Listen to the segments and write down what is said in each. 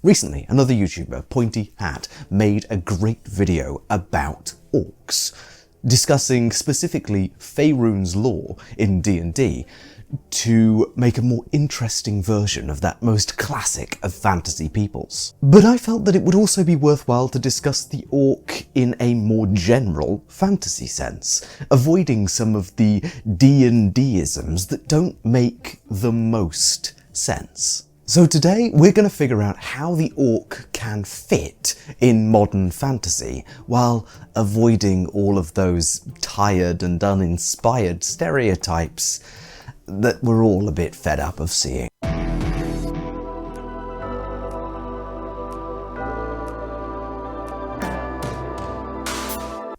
Recently, another YouTuber, Pointy Hat, made a great video about orcs, discussing specifically Faerun's lore in D&D to make a more interesting version of that most classic of fantasy peoples. But I felt that it would also be worthwhile to discuss the orc in a more general fantasy sense, avoiding some of the D&D-isms that don't make the most sense. So today we're going to figure out how the orc can fit in modern fantasy while avoiding all of those tired and uninspired stereotypes that we're all a bit fed up of seeing.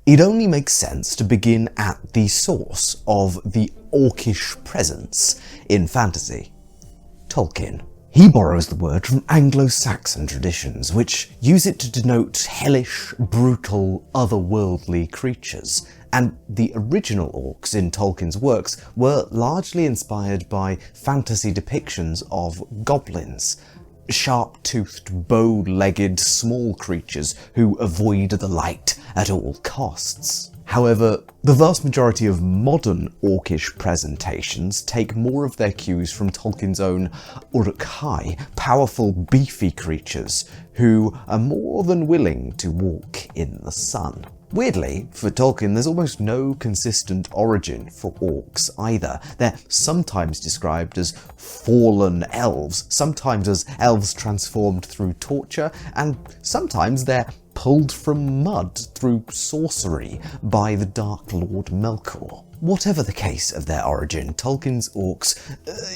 It only makes sense to begin at the source of the Orcish presence in fantasy: Tolkien. He borrows the word from Anglo-Saxon traditions, which use it to denote hellish, brutal, otherworldly creatures. And the original orcs in Tolkien's works were largely inspired by fantasy depictions of goblins, sharp-toothed, bow-legged, small creatures who avoid the light at all costs. However, the vast majority of modern orcish presentations take more of their cues from Tolkien's own Uruk-hai, powerful, beefy creatures who are more than willing to walk in the sun. Weirdly, for Tolkien, there's almost no consistent origin for orcs either. They're sometimes described as fallen elves, sometimes as elves transformed through torture, and sometimes they're pulled from mud through sorcery by the Dark Lord Melkor. Whatever the case of their origin, Tolkien's orcs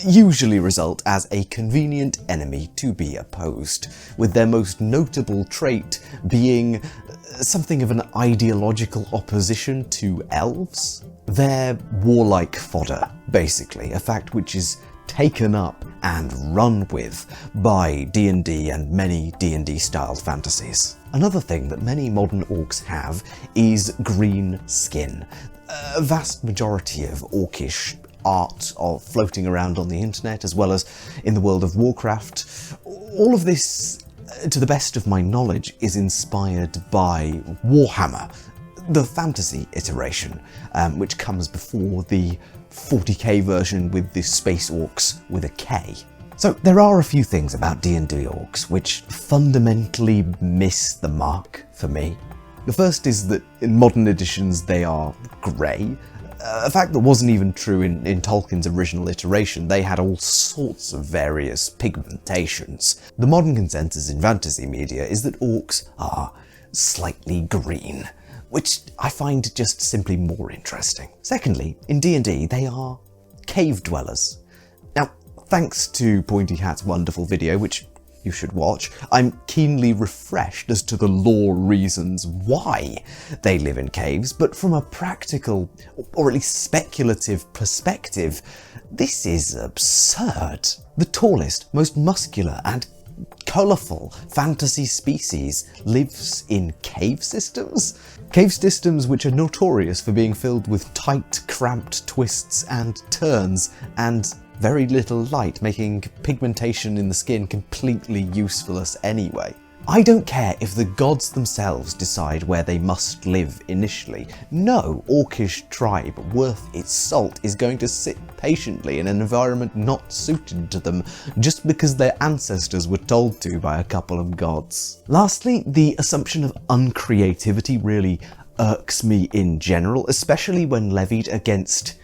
usually result as a convenient enemy to be opposed, with their most notable trait being something of an ideological opposition to elves. They're warlike fodder, basically, a fact which is taken up and run with by D&D and many D&D styled fantasies. Another thing that many modern orcs have is green skin. A vast majority of orcish art floating around on the internet, as well as in the world of Warcraft, all of this, to the best of my knowledge, is inspired by Warhammer, the fantasy iteration, which comes before the 40k version with the space orcs with a K. So there are a few things about D&D orcs which fundamentally miss the mark for me. The first is that in modern editions they are grey, a fact that wasn't even true in Tolkien's original iteration. They had all sorts of various pigmentations. The modern consensus in fantasy media is that orcs are slightly green, which I find just simply more interesting. Secondly, in D&D, they are cave dwellers. Now, thanks to Pointy Hat's wonderful video, which you should watch, I'm keenly refreshed as to the lore reasons why they live in caves, but from a practical, or at least speculative perspective, this is absurd. The tallest, most muscular, and colourful fantasy species lives in cave systems? Cave systems which are notorious for being filled with tight, cramped twists and turns, and very little light, making pigmentation in the skin completely useless anyway. I don't care if the gods themselves decide where they must live initially. No orcish tribe worth its salt is going to sit patiently in an environment not suited to them just because their ancestors were told to by a couple of gods. Lastly, the assumption of uncreativity really irks me in general, especially when levied against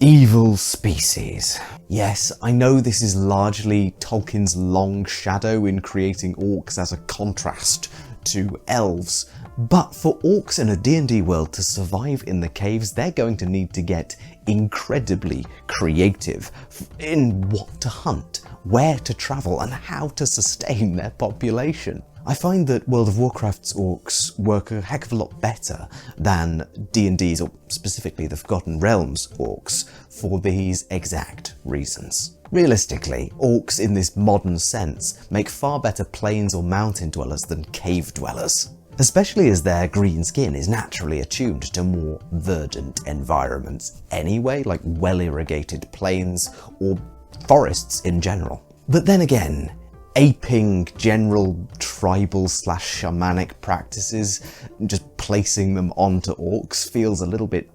evil species. Yes, I know this is largely Tolkien's long shadow in creating orcs as a contrast to elves, but for orcs in a D&D world to survive in the caves, they're going to need to get incredibly creative in what to hunt, where to travel, and how to sustain their population. I find that World of Warcraft's orcs work a heck of a lot better than D&D's, or specifically the Forgotten Realms orcs, for these exact reasons. Realistically, orcs in this modern sense make far better plains or mountain dwellers than cave dwellers, especially as their green skin is naturally attuned to more verdant environments anyway, like well-irrigated plains or forests in general. But then again, aping general tribal/shamanic practices, just placing them onto orcs feels a little bit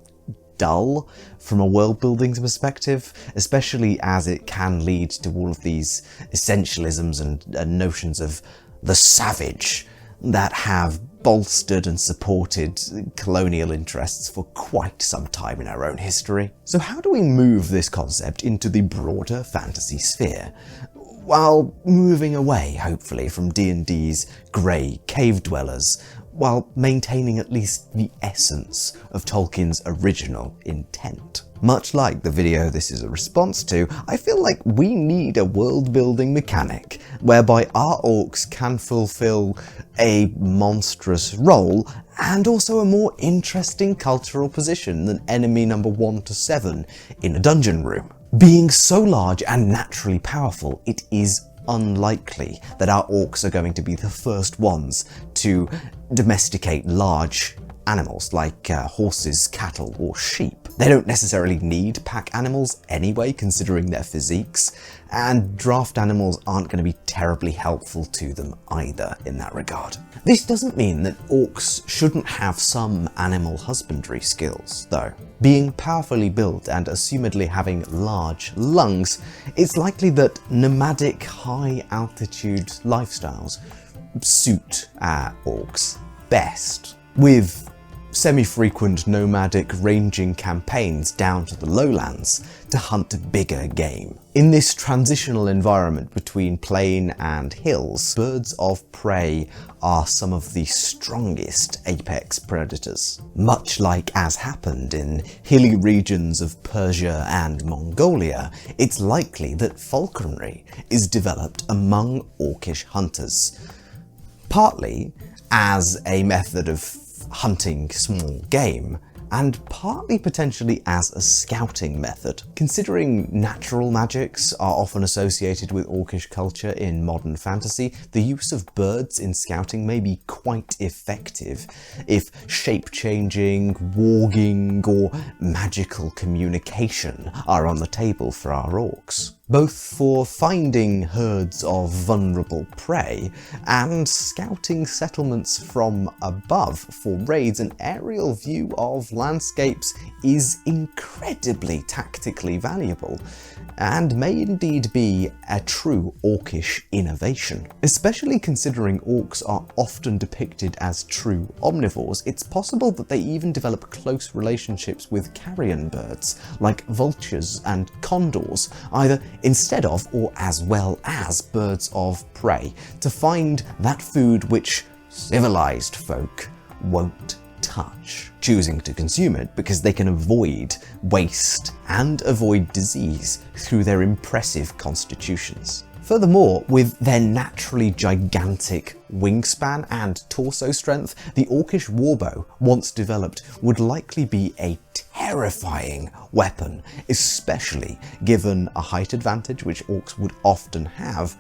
dull from a world building perspective, especially as it can lead to all of these essentialisms and notions of the savage that have bolstered and supported colonial interests for quite some time in our own history. So how do we move this concept into the broader fantasy sphere, while moving away, hopefully, from D&D's grey cave dwellers, while maintaining at least the essence of Tolkien's original intent? Much like the video this is a response to, I feel like we need a world-building mechanic whereby our orcs can fulfill a monstrous role and also a more interesting cultural position than enemy number 1 to 7 in a dungeon room. Being so large and naturally powerful, it is unlikely that our orcs are going to be the first ones to domesticate large animals like horses, cattle, or sheep. They don't necessarily need pack animals anyway, considering their physiques, and draft animals aren't going to be terribly helpful to them either in that regard. This doesn't mean that orcs shouldn't have some animal husbandry skills, though. Being powerfully built and assumedly having large lungs, it's likely that nomadic high-altitude lifestyles suit our orcs best, with semi-frequent nomadic ranging campaigns down to the lowlands to hunt bigger game. In this transitional environment between plain and hills, birds of prey are some of the strongest apex predators. Much like as happened in hilly regions of Persia and Mongolia, it's likely that falconry is developed among orcish hunters, partly as a method of hunting small game, and partly potentially as a scouting method. Considering natural magics are often associated with orcish culture in modern fantasy, the use of birds in scouting may be quite effective if shape-changing, warging, or magical communication are on the table for our orcs, both for finding herds of vulnerable prey and scouting settlements from above for raids. An aerial view of landscapes is incredibly tactically valuable, and may indeed be a true orcish innovation. Especially considering orcs are often depicted as true omnivores, it's possible that they even develop close relationships with carrion birds, like vultures and condors, either instead of or as well as birds of prey, to find that food which civilized folk won't touch, choosing to consume it because they can avoid waste and avoid disease through their impressive constitutions. Furthermore, with their naturally gigantic wingspan and torso strength, the orcish warbow, once developed, would likely be a terrifying weapon, especially given a height advantage, which orcs would often have,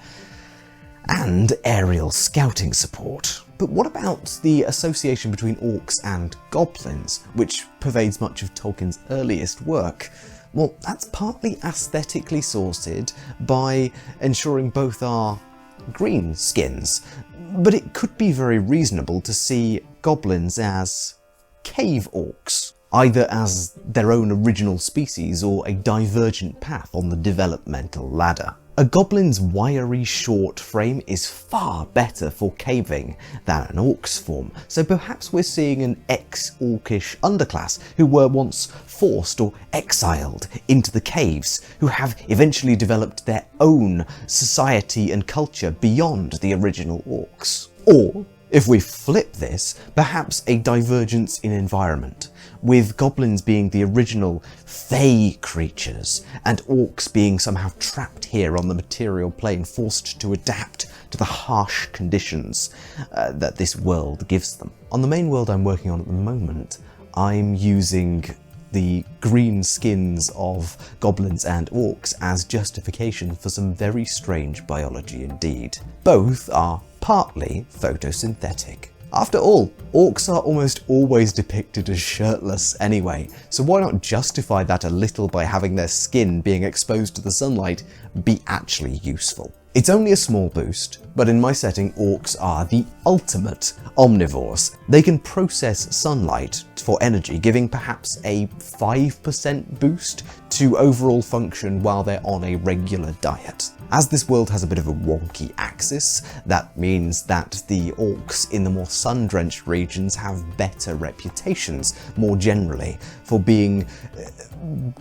and aerial scouting support. But what about the association between orcs and goblins, which pervades much of Tolkien's earliest work? Well, that's partly aesthetically sorted by ensuring both are green skins, but it could be very reasonable to see goblins as cave orcs, either as their own original species or a divergent path on the developmental ladder. A goblin's wiry short frame is far better for caving than an orc's form, so perhaps we're seeing an ex-orcish underclass who were once forced or exiled into the caves, who have eventually developed their own society and culture beyond the original orcs. Or, if we flip this, perhaps a divergence in environment, with goblins being the original fey creatures, and orcs being somehow trapped here on the material plane, forced to adapt to the harsh conditions that this world gives them. On the main world I'm working on at the moment, I'm using the green skins of goblins and orcs as justification for some very strange biology indeed. Both are partly photosynthetic. After all, orcs are almost always depicted as shirtless anyway, so why not justify that a little by having their skin being exposed to the sunlight be actually useful? It's only a small boost, but in my setting, orcs are the ultimate omnivores. They can process sunlight for energy, giving perhaps a 5% boost to overall function while they're on a regular diet. As this world has a bit of a wonky axis, that means that the orcs in the more sun-drenched regions have better reputations, more generally, for being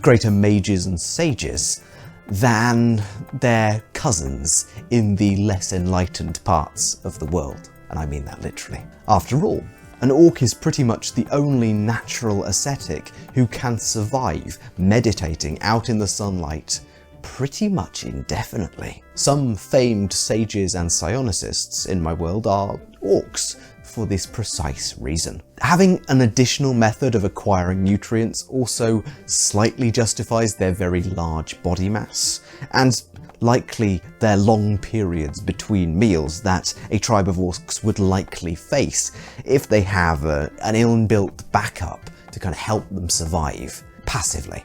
greater mages and sages than their cousins in the less enlightened parts of the world. And I mean that literally. After all, an orc is pretty much the only natural ascetic who can survive meditating out in the sunlight pretty much indefinitely. Some famed sages and psionicists in my world are orcs for this precise reason. Having an additional method of acquiring nutrients also slightly justifies their very large body mass, and likely their long periods between meals that a tribe of orcs would likely face if they have an inbuilt backup to kind of help them survive passively.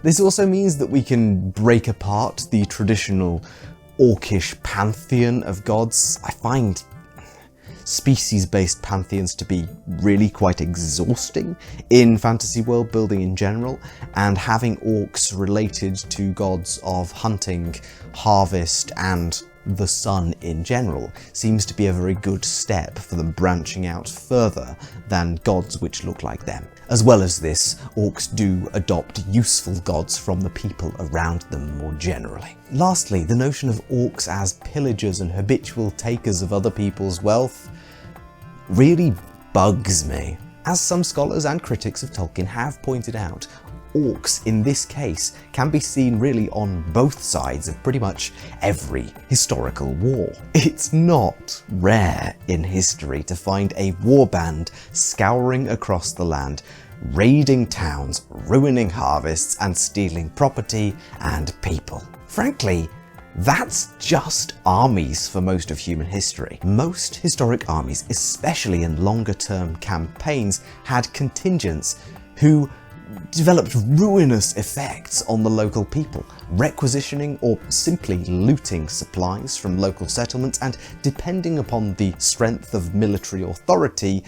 This also means that we can break apart the traditional orcish pantheon of gods. I find species-based pantheons to be really quite exhausting in fantasy world building in general, and having orcs related to gods of hunting, harvest, and the sun in general seems to be a very good step for them branching out further than gods which look like them. As well as this, orcs do adopt useful gods from the people around them more generally. Lastly, the notion of orcs as pillagers and habitual takers of other people's wealth really bugs me. As some scholars and critics of Tolkien have pointed out, orcs in this case can be seen really on both sides of pretty much every historical war. It's not rare in history to find a warband scouring across the land, raiding towns, ruining harvests, and stealing property and people. Frankly, that's just armies for most of human history. Most historic armies, especially in longer-term campaigns, had contingents who developed ruinous effects on the local people, requisitioning or simply looting supplies from local settlements and, depending upon the strength of military authority,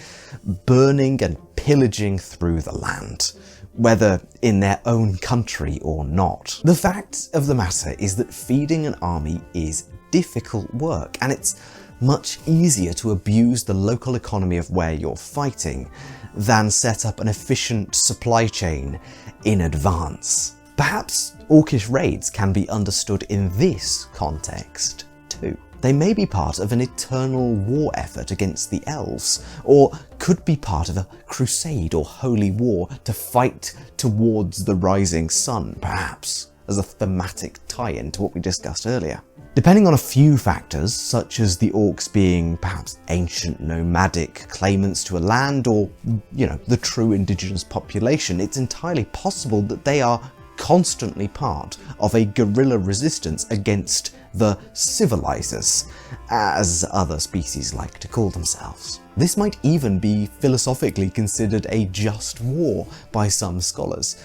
burning and pillaging through the land, whether in their own country or not. The fact of the matter is that feeding an army is difficult work, and it's much easier to abuse the local economy of where you're fighting than set up an efficient supply chain in advance. Perhaps orcish raids can be understood in this context too. They may be part of an eternal war effort against the elves, or could be part of a crusade or holy war to fight towards the rising sun, perhaps, as a thematic tie-in to what we discussed earlier. Depending on a few factors, such as the orcs being perhaps ancient nomadic claimants to a land, or, the true indigenous population, it's entirely possible that they are constantly part of a guerrilla resistance against the civilizers, as other species like to call themselves. This might even be philosophically considered a just war by some scholars,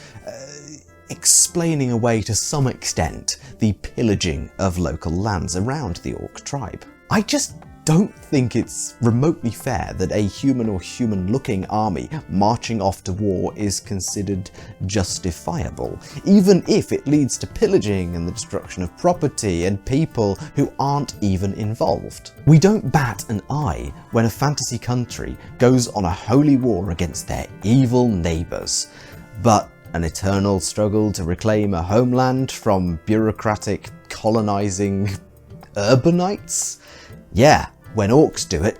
explaining away to some extent the pillaging of local lands around the orc tribe. I just don't think it's remotely fair that a human or human-looking army marching off to war is considered justifiable, even if it leads to pillaging and the destruction of property and people who aren't even involved. We don't bat an eye when a fantasy country goes on a holy war against their evil neighbours, but an eternal struggle to reclaim a homeland from bureaucratic, colonizing urbanites? Yeah, when orcs do it,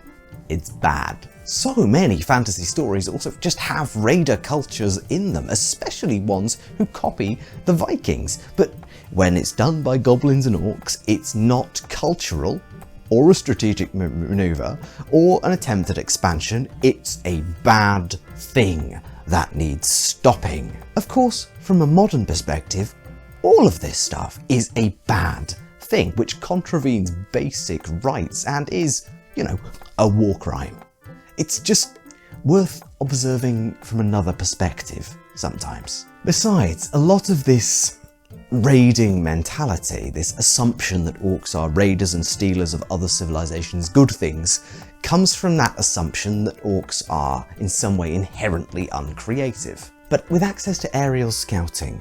it's bad. So many fantasy stories also just have raider cultures in them, especially ones who copy the Vikings. But when it's done by goblins and orcs, it's not cultural, or a strategic maneuver, or an attempt at expansion. It's a bad thing that needs stopping. Of course, from a modern perspective, all of this stuff is a bad thing, which contravenes basic rights and is, a war crime. It's just worth observing from another perspective sometimes. Besides, a lot of this raiding mentality, this assumption that orcs are raiders and stealers of other civilizations' good things, comes from that assumption that orcs are in some way inherently uncreative. But with access to aerial scouting,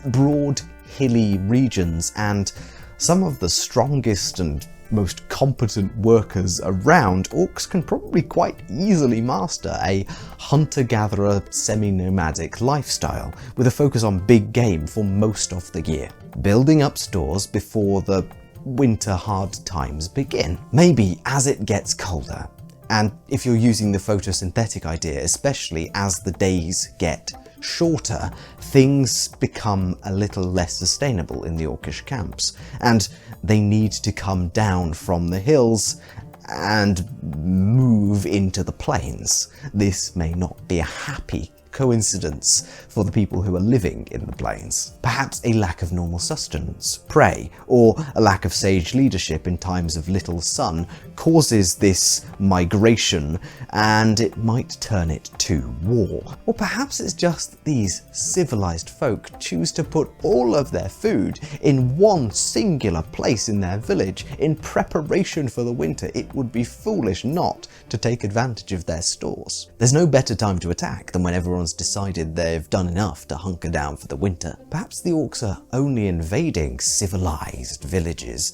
broad, hilly regions, and some of the strongest and most competent workers around, orcs can probably quite easily master a hunter-gatherer, semi-nomadic lifestyle, with a focus on big game for most of the year, building up stores before the winter hard times begin. Maybe as it gets colder, and if you're using the photosynthetic idea, especially as the days get shorter, things become a little less sustainable in the Orcish camps, and they need to come down from the hills and move into the plains. This may not be a happy coincidence for the people who are living in the plains. Perhaps a lack of normal sustenance, prey, or a lack of sage leadership in times of little sun causes this migration, and it might turn it to war. Or perhaps it's just that these civilized folk choose to put all of their food in one singular place in their village in preparation for the winter. It would be foolish not to take advantage of their stores. There's no better time to attack than when everyone's decided they've done enough to hunker down for the winter. Perhaps the orcs are only invading civilized villages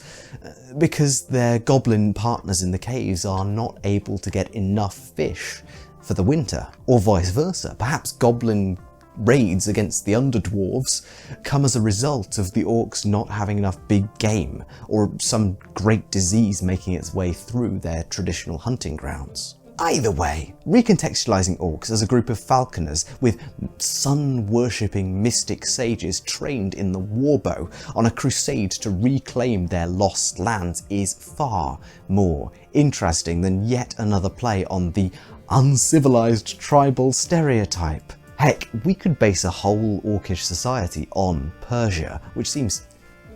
because their goblin partners in the caves are not able to get enough fish for the winter, or vice versa. Perhaps goblin raids against the underdwarves come as a result of the orcs not having enough big game, or some great disease making its way through their traditional hunting grounds. Either way, recontextualizing orcs as a group of falconers with sun-worshipping mystic sages trained in the warbow on a crusade to reclaim their lost lands is far more interesting than yet another play on the uncivilized tribal stereotype. Heck, we could base a whole Orcish society on Persia, which seems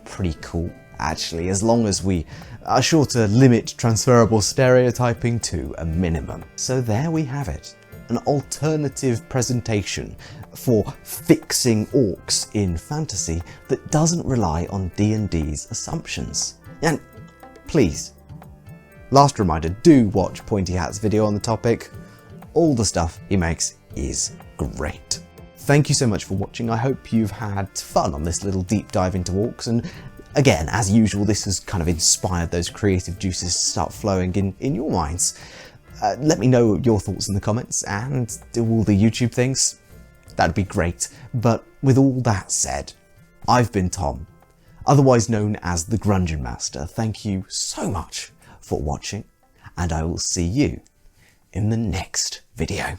pretty cool, actually, as long as we are sure to limit transferable stereotyping to a minimum. So there we have it, an alternative presentation for fixing orcs in fantasy that doesn't rely on D&D's assumptions. And please, last reminder, do watch Pointy Hat's video on the topic. All the stuff he makes is great. Thank you so much for watching. I hope you've had fun on this little deep dive into orcs, and again, as usual, this has kind of inspired those creative juices to start flowing in your minds. Let me know your thoughts in the comments and do all the YouTube things. That'd be great. But with all that said, I've been Tom, otherwise known as the Grungeon Master. Thank you so much for watching, and I will see you in the next video.